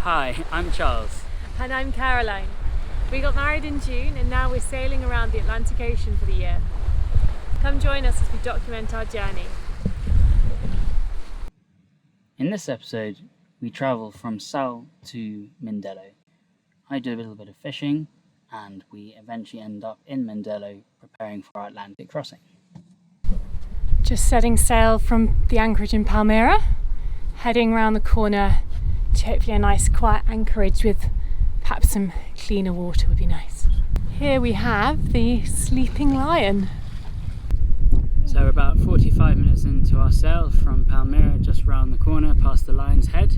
Hi, I'm Charles. And I'm Caroline. We got married in June and now we're sailing around the Atlantic Ocean for the year. Come join us as we document our journey. In this episode, we travel from Sal to Mindelo. I do a little bit of fishing and we eventually end up in Mindelo preparing for our Atlantic crossing. Just setting sail from the anchorage in Palmyra, heading around the corner to hopefully a nice quiet anchorage with perhaps some cleaner water would be nice. Here we have the sleeping lion. So we're about 45 minutes into our sail from Palmyra, just round the corner past the Lion's Head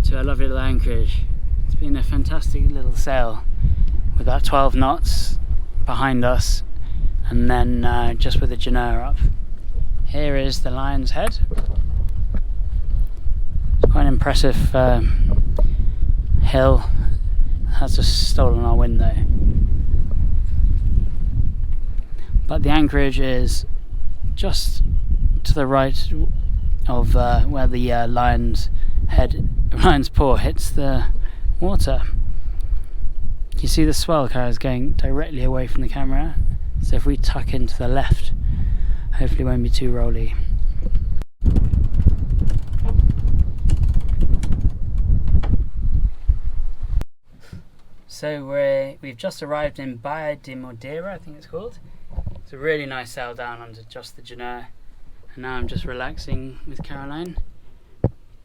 to a lovely little anchorage. It's been a fantastic little sail with about 12 knots behind us and then just with the genoa up. Here is the Lion's Head. It's quite an impressive hill. Has just stolen our window. But the anchorage is just to the right of where the lion's paw hits the water. You see the swell carriers going directly away from the camera, so if we tuck into the left, hopefully it won't be too rolly. So we've just arrived in Baía de Madeira, I think it's called. It's a really nice sail down under just the genoa, and now I'm just relaxing with Caroline,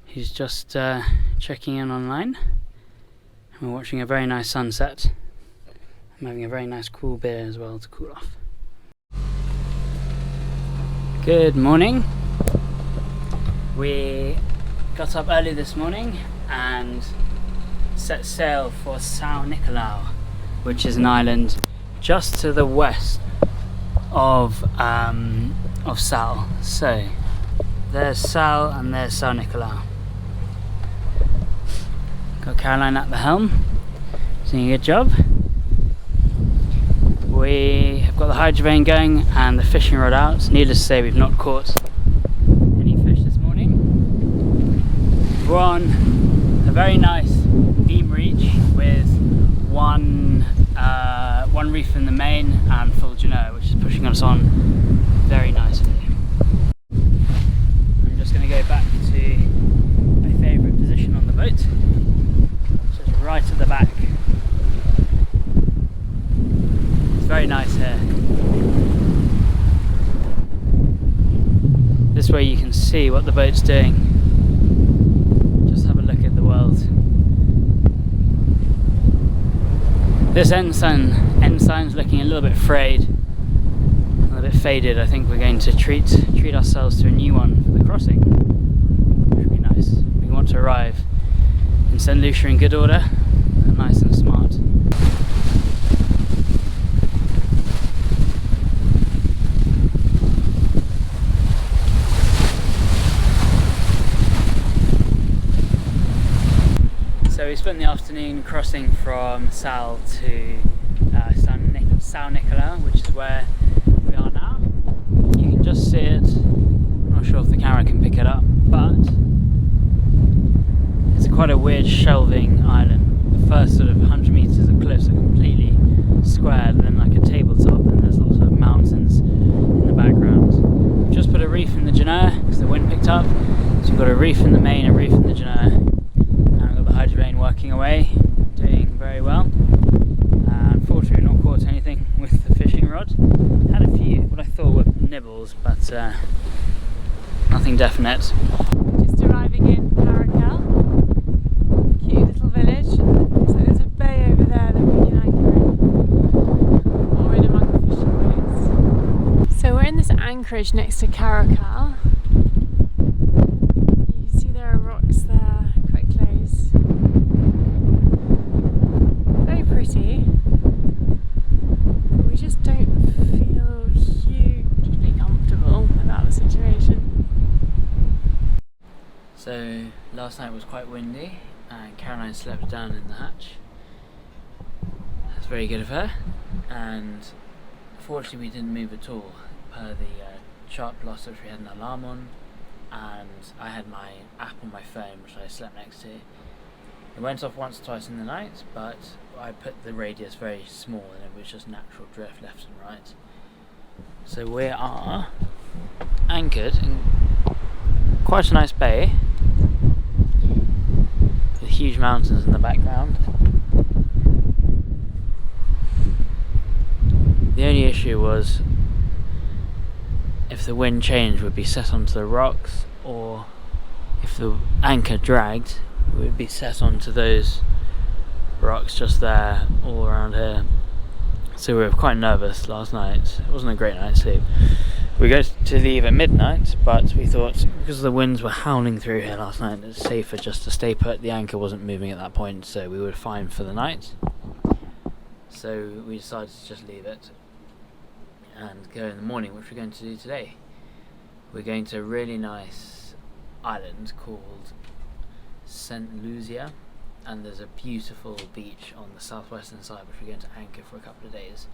who's just checking in online. And we're watching a very nice sunset. I'm having a very nice cool beer as well to cool off. Good morning. We got up early this morning and set sail for Sao Nicolau, which is an island just to the west of Sal. So there's Sal and there's Sao Nicolau. Got Caroline at the helm, doing a good job. We have got the hydrovane going and the fishing rod out. Needless to say, we've not caught any fish this morning. We're on a very nice beam reach with one reef in the main and full genoa, which is pushing us on very nicely. I'm just going to go back to my favourite position on the boat, which is right at the back. It's very nice here. This way you can see what the boat's doing. Just have a look at the world. This ensign's looking a little bit frayed, a little bit faded. I think we're going to treat ourselves to a new one for the crossing, which would be nice. We want to arrive in St. Lucia in good order and nice and smart. So we spent the afternoon crossing from Sal to Sao Nicolau, which is where we are now. You can just see it. I'm not sure if the camera can pick it up, but it's quite a weird shelving island. The first sort of 100 meters of cliffs are completely squared and then like a tabletop, and there's lots of mountains in the background. We've just put a reef in the genoa because the wind picked up. So we've got a reef in the main, a reef in the genoa. Hydrovane working away, doing very well. Unfortunately not caught anything with the fishing rod. Had a few what I thought were nibbles, but nothing definite. Just arriving in Caracal, cute little village. Looks like there's a bay over there that we can anchor in, or in among the fishing boats. So we're in this anchorage next to Caracal. You can see there are rocks there, quite close. Very pretty, but we just don't feel hugely comfortable about the situation. So last night was quite windy and Caroline slept down in the hatch. That's very good of her, and fortunately we didn't move at all per the chart plus which we had an alarm on, and I had my app on my phone which I slept next to, It went off once or twice in the night, but I put the radius very small and it was just natural drift left and right. So we are anchored in quite a nice bay with huge mountains in the background. The only issue was if the wind changed, we'd be set onto the rocks, or if the anchor dragged, we'd be set onto those rocks just there, all around here. So we were quite nervous last night. It wasn't a great night's sleep. We were going to leave at midnight, but we thought because the winds were howling through here last night, it's safer just to stay put. The anchor wasn't moving at that point, so we were fine for the night. So we decided to just leave it and go in the morning, which we're going to do today. We're going to a really nice island called St. Lucia, and there's a beautiful beach on the southwestern side which we're going to anchor for a couple of days.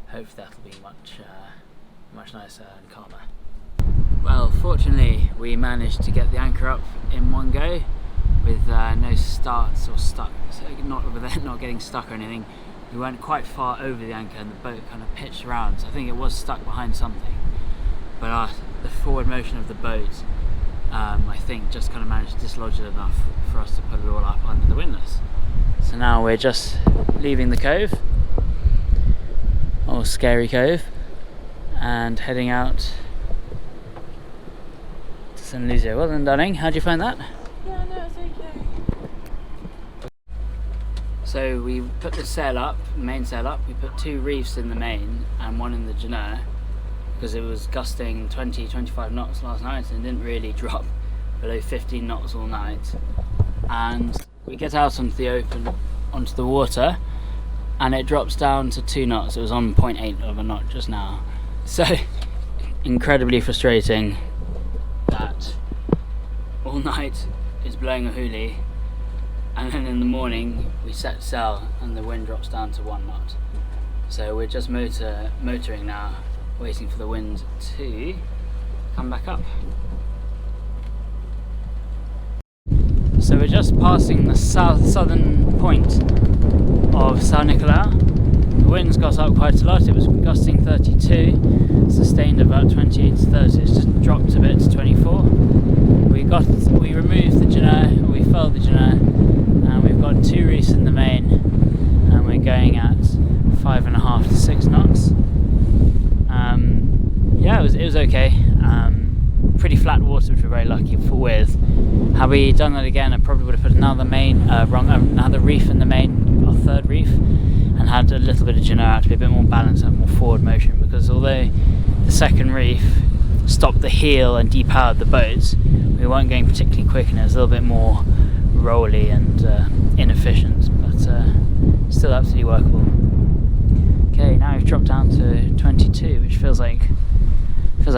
Hopefully that'll be much nicer and calmer. Well, fortunately we managed to get the anchor up in one go with no starts or stuck, so not getting stuck or anything. We went quite far over the anchor and the boat kind of pitched around, so I think it was stuck behind something. But the forward motion of the boat, I think, just kind of managed to dislodge it enough for us to put it all up under the windlass. So now we're just leaving the cove, or scary cove, and heading out to St. Lucia. Well done, darling. How'd you find that? Yeah, no, it's okay. So we put the sail up, the main sail up. We put 2 reefs in the main and 1 in the Genoa, because it was gusting 20-25 knots last night and didn't really drop below 15 knots all night. And we get out onto the open, onto the water, and it drops down to 2 knots. It was on 0.8 of a knot just now. So incredibly frustrating that all night it's blowing a hoolie, and then in the morning we set sail and the wind drops down to 1 knot. So we're just motoring now, waiting for the wind to come back up. So we're just passing the southern point of Sao Nicolau. The wind's got up quite a lot. It was gusting 32, sustained about 28 to 30. It's just dropped a bit to 24. We removed the Genoa, or we furled the Genoa, and we've got 2 reefs in the main, and we're going at 5.5 to 6 knots. Yeah, it was okay. Pretty flat water, which we're very lucky with. Had we done that again, I probably would have put another reef in the main, our 3rd reef, and had a little bit of Genoa out to be a bit more balanced and more forward motion, because although the 2nd reef stopped the heel and depowered the boats, we weren't going particularly quick and it was a little bit more rolly and inefficient, but still absolutely workable. Okay, now we've dropped down to 22, which feels like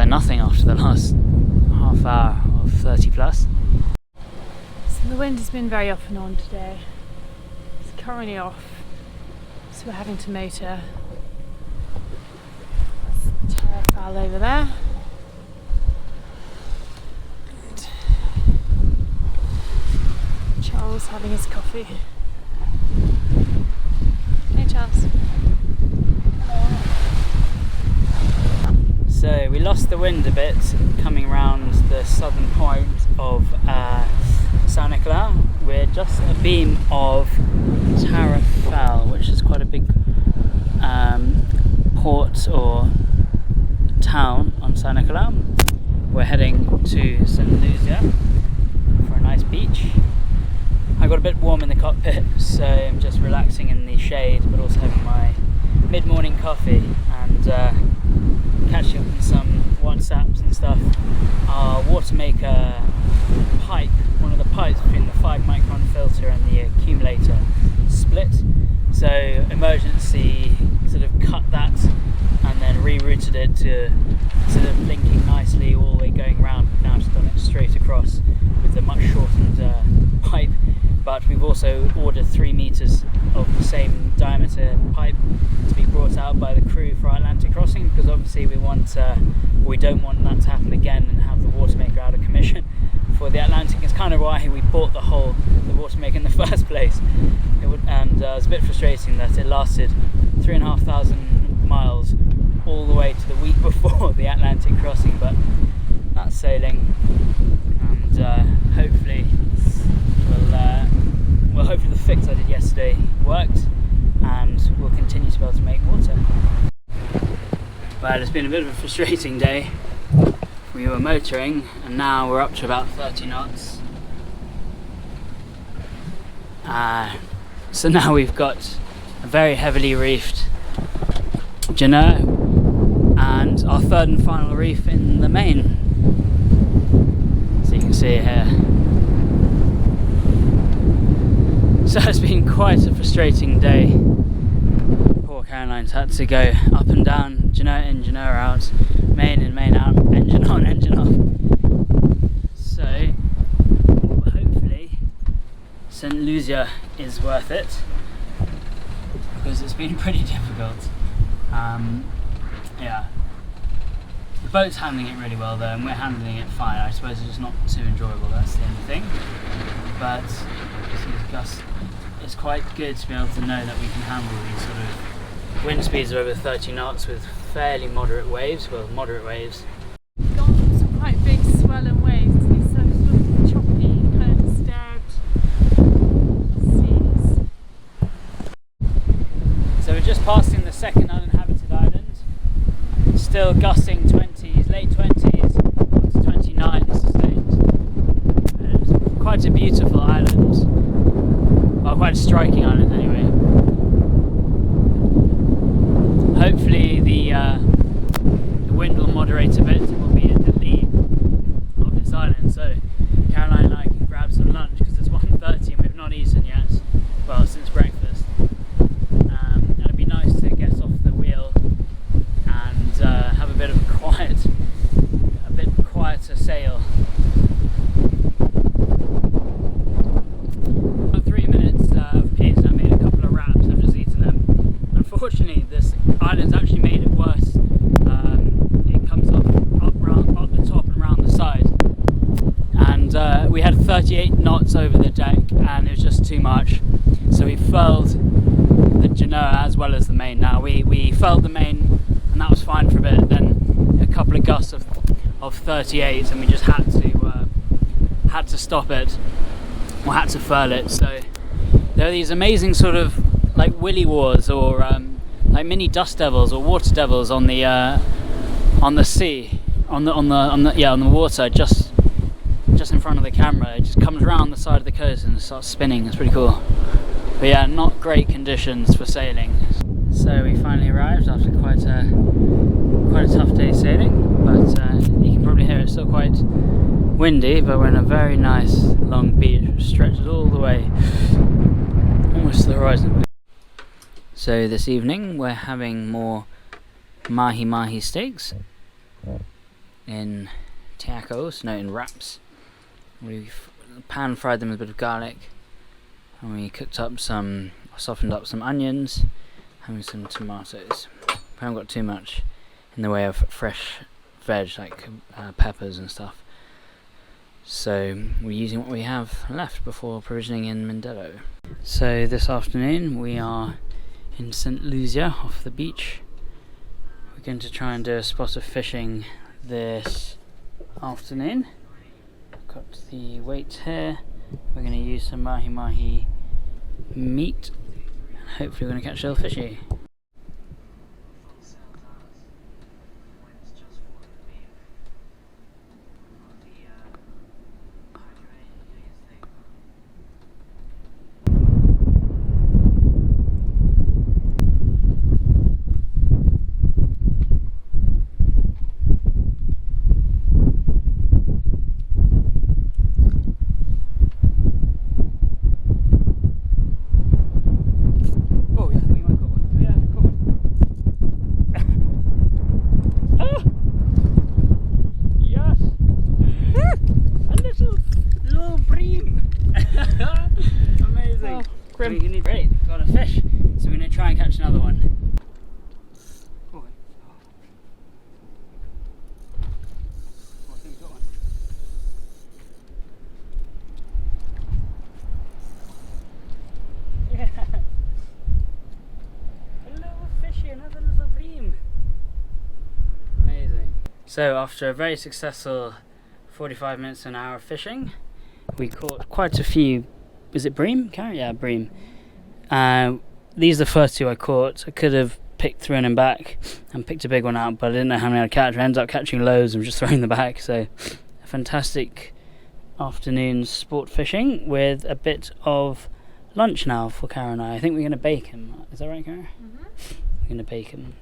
nothing after the last half hour of 30 plus. So the wind has been very off and on today. It's currently off, so we're having to motor. There's a foul over there. And Charles having his coffee. Hey Charles. So we lost the wind a bit coming round the southern point of Sao Nicolau. We're just abeam of Tarrafal, which is quite a big port or town on Sao Nicolau. We're heading to St. Lucia for a nice beach. I got a bit warm in the cockpit, so I'm just relaxing in the shade, but also having my mid-morning coffee and catching up on some WhatsApps and stuff. Our water maker pipe, one of the pipes between the 5 micron filter and the accumulator, split. So emergency sort of cut that and then rerouted it to sort of linking nicely all the way going around. We've now just done it straight across with a much shortened pipe. But we've also ordered 3 meters of the same diameter pipe to be brought out by the crew for our Atlantic crossing, because obviously we don't want that to happen again and have the water maker out of commission for the Atlantic. It's kind of why we bought the water maker in the first place. It was a bit frustrating that it lasted 3,500 miles all the way to the week before the Atlantic crossing, but that's sailing, and hopefully hopefully the fix I did yesterday worked, and we'll continue to be able to make water. But it's been a bit of a frustrating day. We were motoring and now we're up to about 30 knots. So now we've got a very heavily reefed Genoa and our third and final reef in the main. So you can see here. So it's been quite a frustrating day. Poor Caroline's had to go up and down, Genoa in, Genoa out, main in, main out, engine on, engine off. So hopefully St. Lucia is worth it, because it's been pretty difficult. Yeah, the boat's handling it really well though, and we're handling it fine. I suppose it's just not too enjoyable, that's the only thing. But it's quite good to be able to know that we can handle these sort of wind speeds of over 30 knots with fairly moderate waves. Well, moderate waves. Gone from some quite big swelling waves to these sort of choppy, kind of disturbed seas. So we're just passing the second uninhabited island. Still gusting 20s, late 20s, up to 29 sustained. It's quite a beautiful island. Well, quite a striking island anyway. Hopefully the wind will moderate a bit. We'll be at the lee of this island, so Caroline and I can grab some lunch because it's 1:30 and we've not eaten yet. Well, since breakfast. And it'd be nice to get off the wheel and have a bit of a bit quieter sail. About 3 minutes of peace. I made a couple of wraps. I've just eaten them. Unfortunately, this island's actually made it worse. It comes up the top and round the side, and we had 38 knots over the deck, and it was just too much. So we furled the Genoa as well as the main. Now we furled the main, and that was fine for a bit. Then a couple of gusts of 38, and we just had to stop it, or had to furl it. So there are these amazing sort of like willy wars, or like mini dust devils or water devils on the sea, on the water, just in front of the camera. It just comes round the side of the coast and starts spinning. It's pretty cool. But yeah, not great conditions for sailing. So we finally arrived after quite a tough day sailing, but you can probably hear it's still quite windy, but we're in a very nice long beach which stretches all the way almost to the horizon. So this evening we're having more mahi steaks in tacos, no, in wraps. We've pan fried them with a bit of garlic, and we softened up some onions, having some tomatoes. We haven't got too much in the way of fresh veg like peppers and stuff, so we're using what we have left before provisioning in Mindelo. So this afternoon we are in St. Lucia off the beach. We're going to try and do a spot of fishing this afternoon. Got the weights here. We're going to use some mahi meat, and hopefully we're going to catch a little fishy. Great, got a fish, so we're going to try and catch another one. Oh, I think we got one. So after a very successful 45 minutes to an hour of fishing, we caught quite a few. Is it bream? Karen? Yeah, bream. These are the first two I caught. I could have picked through and back and picked a big one out, but I didn't know how many I'd catch. I ended up catching loads and just throwing them back. So a fantastic afternoon sport fishing with a bit of lunch now for Karen and I. I think we're going to bake him. Is that right, Karen? Mm-hmm. We're going to bake him.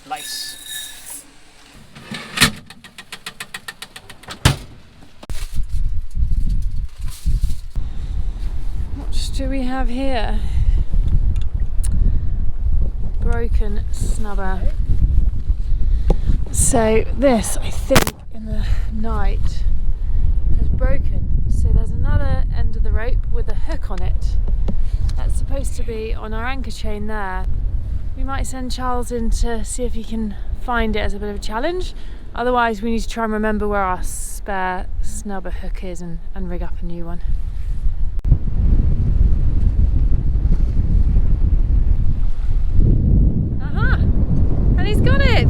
Lice. What do we have here? Broken snubber. So this, I think, in the night has broken. So there's another end of the rope with a hook on it. That's supposed to be on our anchor chain there. We might send Charles in to see if he can find it as a bit of a challenge. Otherwise we need to try and remember where our spare snubber hook is and rig up a new one. Aha! And he's got it!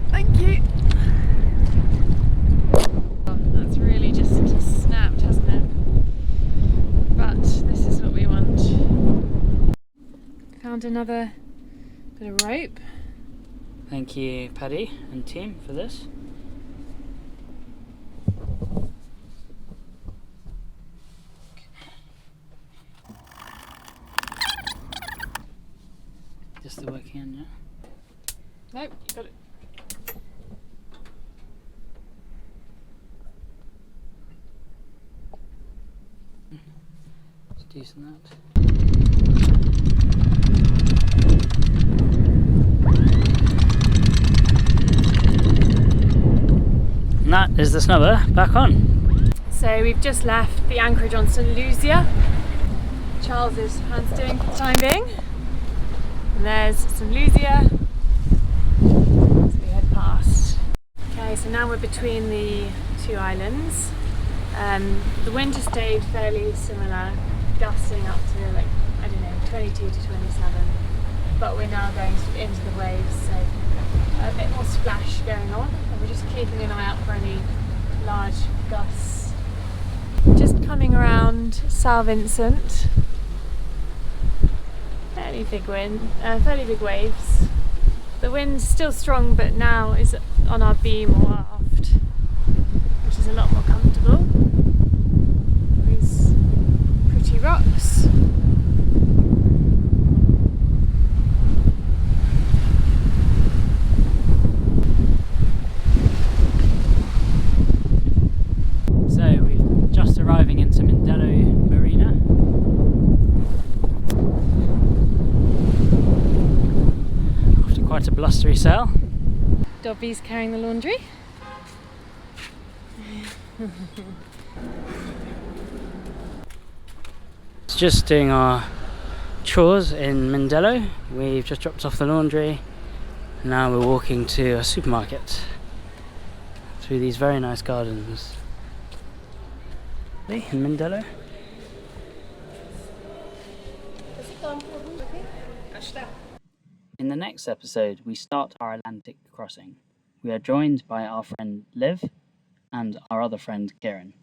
Thank you! Oh, that's really just snapped, hasn't it? But this is what we want. Found another bit of rope. Thank you, Paddy and team, for this. Just the working end, yeah? Nope, you got it. It's decent, that. And that is the snubber back on. So we've just left the anchorage on St. Lucia. Charles is hand steering for the time being. And there's St. Lucia. So we head past. Okay, so now we're between the two islands. The wind has stayed fairly similar, gusting up to like, I don't know, 22 to 27. But we're now going into the waves, so a bit more splash going on. And we're just keeping an eye out for any large gusts. Just coming around Sao Vincente. Fairly big wind, fairly big waves. The wind's still strong, but now is on our beam or aft, which is a lot more comfortable. These pretty rocks. So we're just arriving into Mindelo Marina. After quite a blustery sail. Dobby's carrying the laundry. It's just doing our chores in Mindelo. We've just dropped off the laundry. Now we're walking to a supermarket through these very nice gardens in Mindelo. In the next episode, we start our Atlantic crossing. We are joined by our friend Liv and our other friend Kieran.